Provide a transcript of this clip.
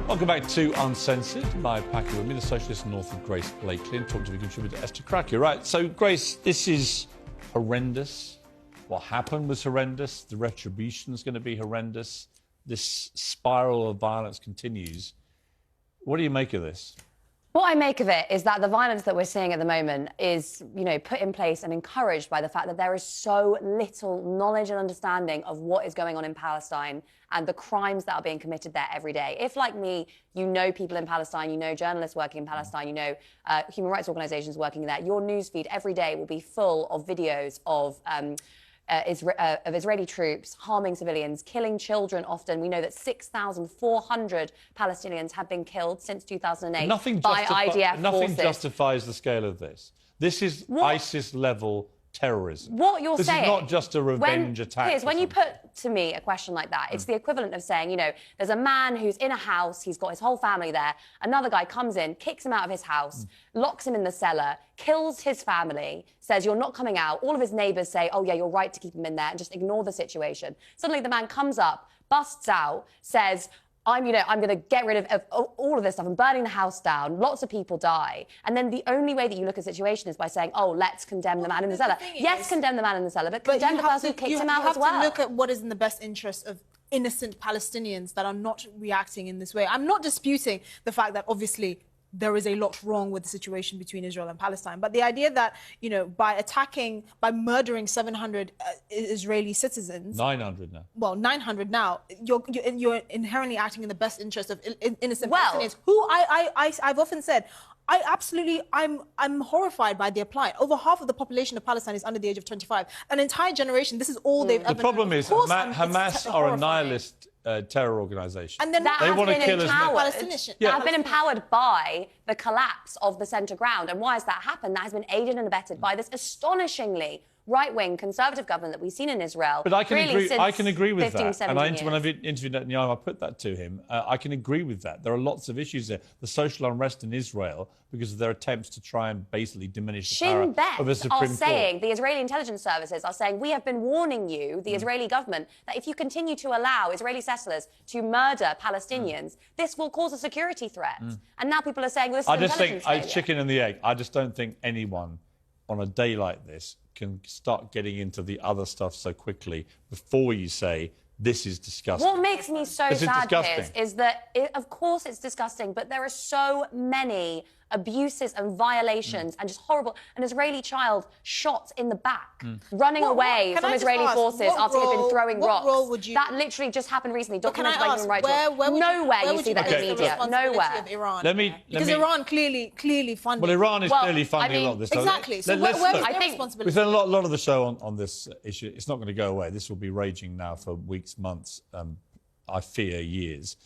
Welcome back to Uncensored. My packer with me, the socialist and author Grace Blakeley, and talk to the contributor Esther Cracker. Right, so Grace, this is horrendous. What happened was horrendous. The retribution is going to be horrendous. This spiral of violence continues. What do you make of this? What I make of it is that the violence that we're seeing at the moment is, put in place and encouraged by the fact that there is so little knowledge and understanding of what is going on in Palestine and the crimes that are being committed there every day. If, like me, you know people in Palestine, you know journalists working in Palestine, you know human rights organisations working there, your newsfeed every day will be full of videos of Israeli troops harming civilians, killing children often. We know that 6,400 Palestinians have been killed since 2008 by IDF Nothing forces. justifies the scale of this. This is ISIS-level terrorism. What you're saying... This is not just a revenge attack. Piers, when you put to me a question like that, it's the equivalent of saying, there's a man who's in a house, he's got his whole family there, another guy comes in, kicks him out of his house, locks him in the cellar, kills his family, says, you're not coming out. All of his neighbours say, oh, yeah, you're right to keep him in there, and just ignore the situation. Suddenly the man comes up, busts out, says... I'm going to get rid of all of this stuff. I'm burning the house down. Lots of people die. And then the only way that you look at the situation is by saying, oh, let's condemn the man in the cellar. Yes, condemn the man in the cellar, but condemn the person who kicked him out as well. You have to look at what is in the best interest of innocent Palestinians that are not reacting in this way. I'm not disputing the fact that, obviously, there is a lot wrong with the situation between Israel and Palestine. But the idea that, by murdering 700 Israeli citizens... 900 now. Well, 900 now. You're inherently acting in the best interest of innocent Palestinians, who I've often said, I'm horrified by their plight. Over half of the population of Palestine is under the age of 25. An entire generation, this is all they've ever known. The problem is Hamas are a nihilist terror organisation. And then they want to kill as many Palestinians. Have been empowered by the collapse of the centre ground. And why has that happened? That has been aided and abetted by this astonishingly right-wing conservative government that we've seen in Israel. But I can agree with 15, that. And when I've years. interviewed Netanyahu, I put that to him. I can agree with that. There are lots of issues there. The social unrest in Israel because of their attempts to try and basically diminish the power of the Supreme Court. The Israeli intelligence services are saying, we have been warning you, the Israeli government, that if you continue to allow Israeli settlers to murder Palestinians, this will cause a security threat. And now people are saying, well, this is intelligence failure. It's chicken and the egg. I just don't think anyone on a day like this can start getting into the other stuff so quickly before you say, this is disgusting. What makes me so sad, Piers, is that, of course it's disgusting, but there are so many abuses and violations and just horrible... An Israeli child shot in the back, running away from Israeli forces after he'd been throwing rocks. Role would you... That literally just happened recently, documented by Human Rights Watch. Nowhere you see that in the media. Nowhere. Because Iran clearly funded... Well, Iran is clearly funding a lot of this. Exactly. So where was their responsibility? We've done a lot of the show on this issue. It's not going to go away. This will be raging now for weeks, months, I fear years.